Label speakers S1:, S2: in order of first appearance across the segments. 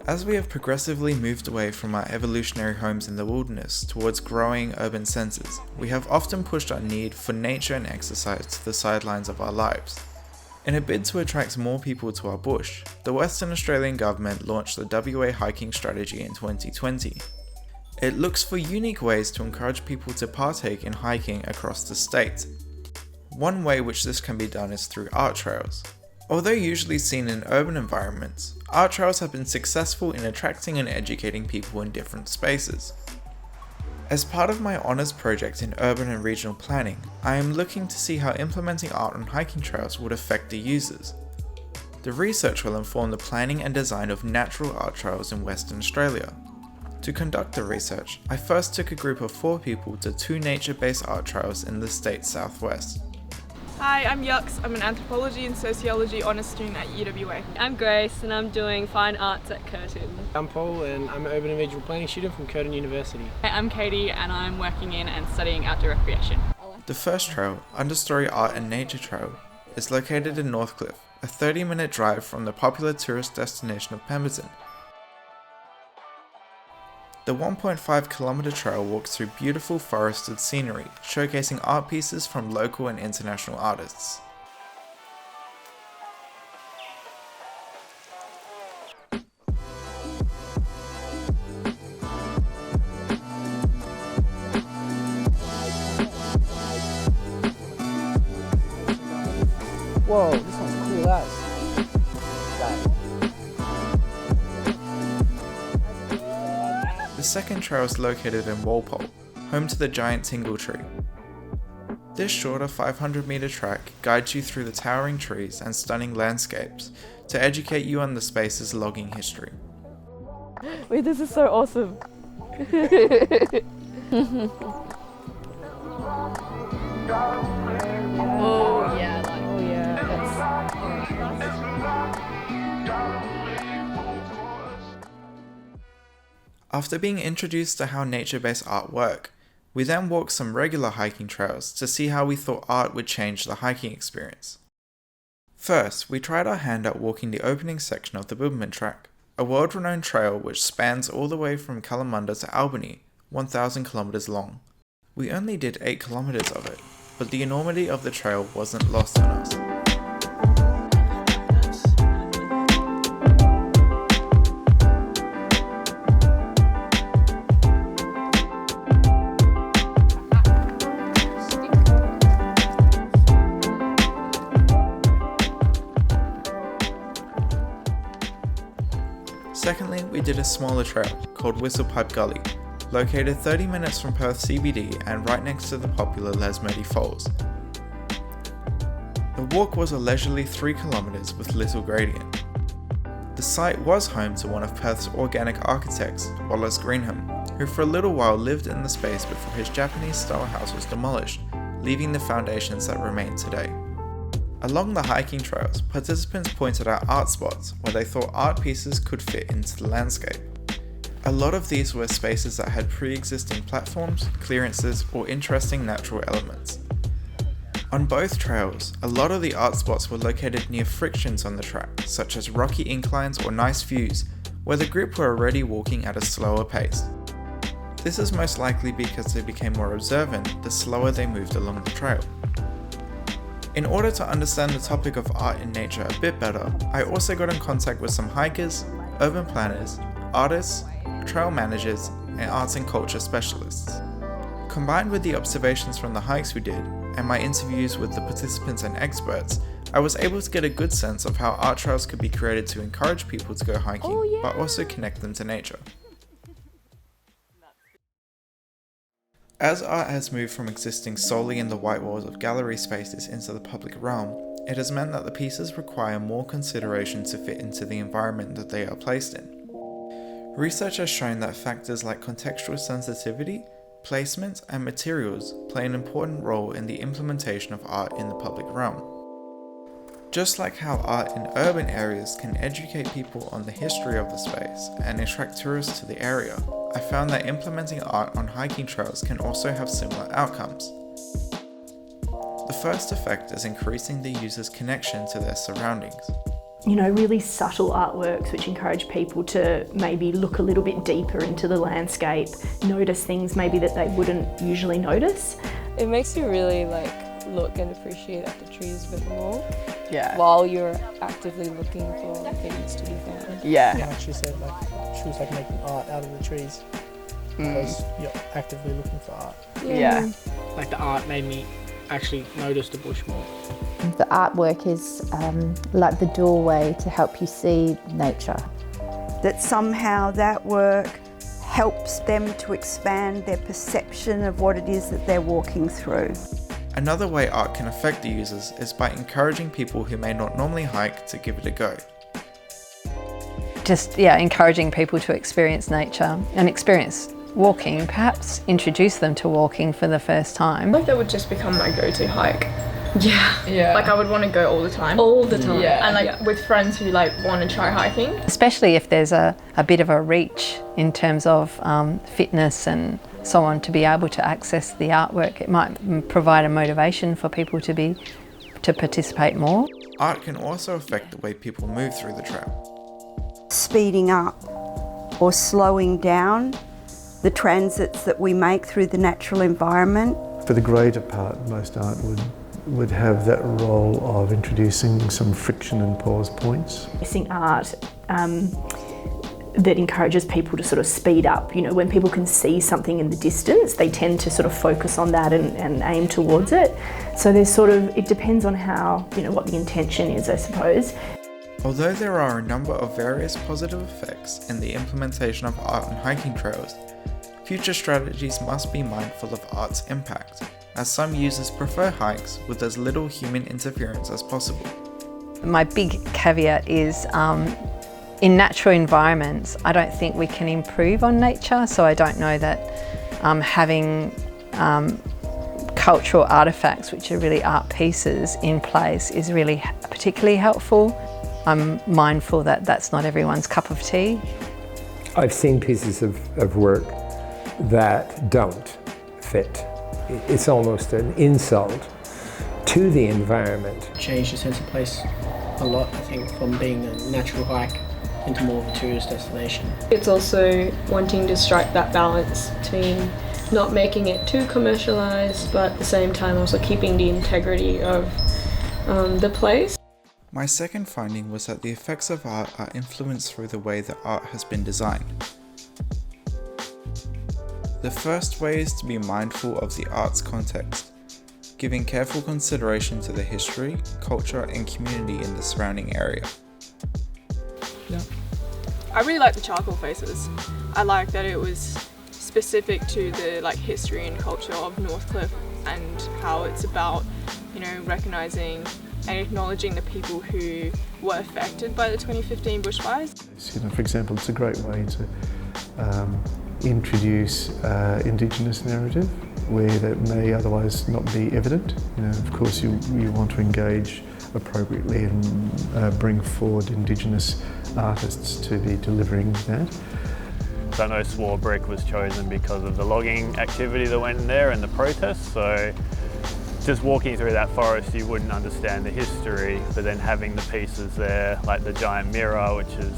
S1: As we have progressively moved away from our evolutionary homes in the wilderness towards growing urban centres, we have often pushed our need for nature and exercise to the sidelines of our lives. In a bid to attract more people to our bush, the Western Australian Government launched the WA Hiking Strategy in 2020. It looks for unique ways to encourage people to partake in hiking across the state. One way which this can be done is through art trails. Although usually seen in urban environments, art trails have been successful in attracting and educating people in different spaces. As part of my honours project in urban and regional planning, I am looking to see how implementing art on hiking trails would affect the users. The research will inform the planning and design of natural art trails in Western Australia. To conduct the research, I first took a group of 4 people to 2 nature-based art trails in the state's southwest.
S2: Hi, I'm Yux. I'm an anthropology and sociology honours student at UWA.
S3: I'm Grace and I'm doing fine arts at Curtin.
S4: I'm Paul and I'm an urban and regional planning student from Curtin University.
S5: Hi, I'm Katie and I'm working in and studying outdoor recreation.
S1: The first trail, Understory Art and Nature Trail, is located in Northcliffe, a 30-minute drive from the popular tourist destination of Pemberton. The 1.5-kilometre trail walks through beautiful forested scenery, showcasing art pieces from local and international artists.
S4: Whoa, this one's cool as.
S1: The second trail is located in Walpole, home to the giant tingle tree. This shorter 500-metre track guides you through the towering trees and stunning landscapes to educate you on the space's logging history.
S3: Wait, this is so awesome.
S5: Oh yeah, like
S3: Oh yeah,
S1: After being introduced to how nature-based art work, we then walked some regular hiking trails to see how we thought art would change the hiking experience. First, we tried our hand at walking the opening section of the Bibbulmun Track, a world-renowned trail which spans all the way from Kalamunda to Albany, 1,000 kilometers long. We only did 8 kilometers of it, but the enormity of the trail wasn't lost on us. Secondly, we did a smaller trail called Whistlepipe Gully, located 30 minutes from Perth CBD and right next to the popular Lesmurdie Falls. The walk was a leisurely 3 kilometers with little gradient. The site was home to one of Perth's organic architects, Wallace Greenham, who for a little while lived in the space before his Japanese-style house was demolished, leaving the foundations that remain today. Along the hiking trails, participants pointed out art spots where they thought art pieces could fit into the landscape. A lot of these were spaces that had pre-existing platforms, clearances, or interesting natural elements. On both trails, a lot of the art spots were located near frictions on the track, such as rocky inclines or nice views, where the group were already walking at a slower pace. This is most likely because they became more observant the slower they moved along the trail. In order to understand the topic of art in nature a bit better, I also got in contact with some hikers, urban planners, artists, trail managers, and arts and culture specialists. Combined with the observations from the hikes we did, and my interviews with the participants and experts, I was able to get a good sense of how art trails could be created to encourage people to go hiking, but also connect them to nature. As art has moved from existing solely in the white walls of gallery spaces into the public realm, it has meant that the pieces require more consideration to fit into the environment that they are placed in. Research has shown that factors like contextual sensitivity, placement, and materials play an important role in the implementation of art in the public realm. Just like how art in urban areas can educate people on the history of the space and attract tourists to the area, I found that implementing art on hiking trails can also have similar outcomes. The first effect is increasing the user's connection to their surroundings.
S6: really subtle artworks which encourage people to maybe look a little bit deeper into the landscape, notice things maybe that they wouldn't usually notice.
S3: It makes you really look and appreciate at the trees a bit more.
S7: Yeah.
S3: While you're actively looking for things to be found.
S7: Yeah.
S4: Like she said, she was making art out of the trees because you're actively looking for art.
S7: Yeah.
S4: The art made me actually notice the bush more.
S8: The artwork is like the doorway to help you see nature.
S9: That somehow that work helps them to expand their perception of what it is that they're walking through.
S1: Another way art can affect the users is by encouraging people who may not normally hike to give it a go.
S10: Just encouraging people to experience nature and experience walking, perhaps introduce them to walking for the first time.
S2: That would just become my go-to hike.
S5: Yeah.
S2: I would want to go all the time.
S5: All the time.
S2: Yeah. And with friends who want to try hiking.
S10: Especially if there's a bit of a reach in terms of fitness and so on, to be able to access the artwork. It might provide a motivation for people to participate more.
S1: Art can also affect the way people move through the trail.
S9: Speeding up or slowing down the transits that we make through the natural environment.
S11: For the greater part, most art would have that role of introducing some friction and pause points.
S6: Missing art that encourages people to sort of speed up. When people can see something in the distance, they tend to sort of focus on that and aim towards it. So there's it depends on how, what the intention is, I suppose.
S1: Although there are a number of various positive effects in the implementation of art on hiking trails, future strategies must be mindful of art's impact, as some users prefer hikes with as little human interference as possible.
S10: My big caveat is in natural environments, I don't think we can improve on nature, so I don't know that having cultural artefacts, which are really art pieces, in place is really particularly helpful. I'm mindful that that's not everyone's cup of tea.
S12: I've seen pieces of work that don't fit. It's almost an insult to the environment.
S4: Changed the sense of place a lot, I think, from being a natural hike into more of a tourist destination.
S13: It's also wanting to strike that balance between not making it too commercialised, but at the same time also keeping the integrity of the place.
S1: My second finding was that the effects of art are influenced through the way that art has been designed. The first way is to be mindful of the art's context, giving careful consideration to the history, culture and community in the surrounding area.
S2: Yeah. I really like the charcoal faces. I like that it was specific to the history and culture of Northcliffe and how it's about, recognising and acknowledging the people who were affected by the 2015 bushfires.
S11: For example, it's a great way to introduce Indigenous narrative where that may otherwise not be evident. Of course, you want to engage appropriately and bring forward Indigenous artists to be delivering that.
S14: I know Swore Brick was chosen because of the logging activity that went in there and the protests, so just walking through that forest you wouldn't understand the history, but then having the pieces there, like the giant mirror, which is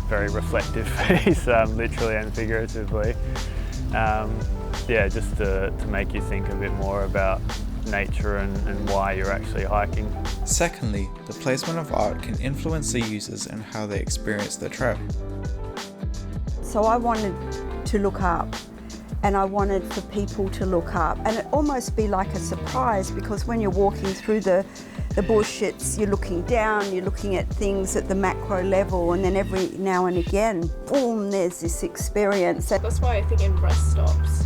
S14: very reflective piece, literally and figuratively. Just to make you think a bit more about nature and why you're actually hiking.
S1: Secondly, the placement of art can influence the users and how they experience the trail.
S9: So I wanted to look up, and I wanted for people to look up, and it almost be like a surprise, because when you're walking through the bush, you're looking down, you're looking at things at the macro level, and then every now and again, boom, there's this experience.
S2: That's why I think in rest stops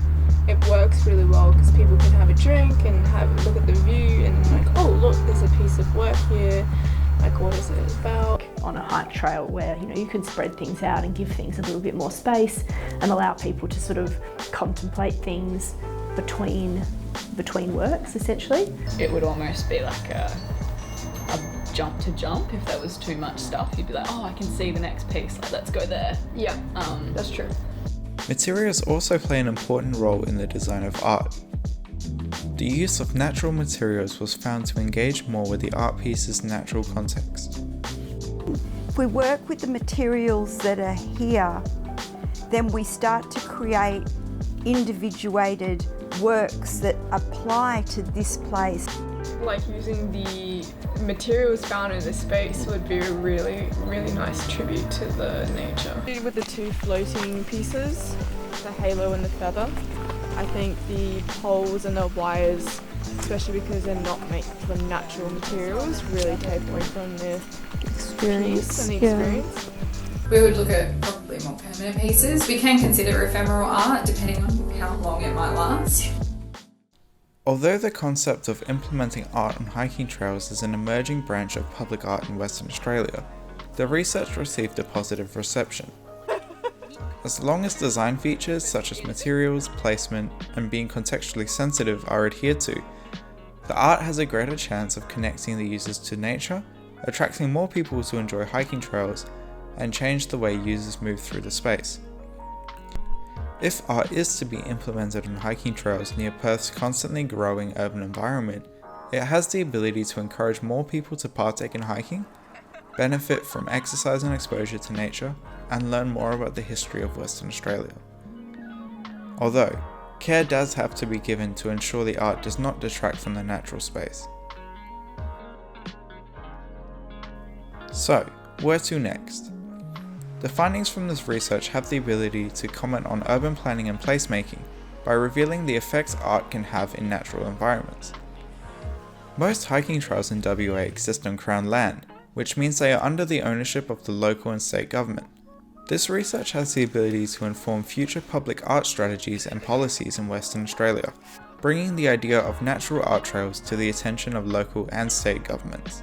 S2: it works really well, because people can have a drink and have a look at the view and oh look, there's a piece of work here, what is it about?
S6: On a hike trail where you can spread things out and give things a little bit more space and allow people to sort of contemplate things between works, essentially.
S5: It would almost be like a jump to jump. If there was too much stuff, you'd be like, oh, I can see the next piece, let's go there.
S2: Yeah, that's true.
S1: Materials also play an important role in the design of art. The use of natural materials was found to engage more with the art piece's natural context.
S9: If we work with the materials that are here, then we start to create individuated works that apply to this place.
S2: Like using the materials found in this space would be a really, really nice tribute to the nature. With the two floating pieces, the halo and the feather, I think the poles and the wires, especially because they're not made from natural materials, really take away from the experience and the experience.
S7: We would look at probably more permanent pieces. We can consider ephemeral art depending on how long it might last.
S1: Although the concept of implementing art on hiking trails is an emerging branch of public art in Western Australia, the research received a positive reception. As long as design features such as materials, placement, and being contextually sensitive are adhered to, the art has a greater chance of connecting the users to nature, attracting more people to enjoy hiking trails, and change the way users move through the space. If art is to be implemented on hiking trails near Perth's constantly growing urban environment, it has the ability to encourage more people to partake in hiking, benefit from exercise and exposure to nature, and learn more about the history of Western Australia. Although, care does have to be given to ensure the art does not detract from the natural space. So, where to next? The findings from this research have the ability to comment on urban planning and placemaking by revealing the effects art can have in natural environments. Most hiking trails in WA exist on Crown land, which means they are under the ownership of the local and state government. This research has the ability to inform future public art strategies and policies in Western Australia, bringing the idea of natural art trails to the attention of local and state governments.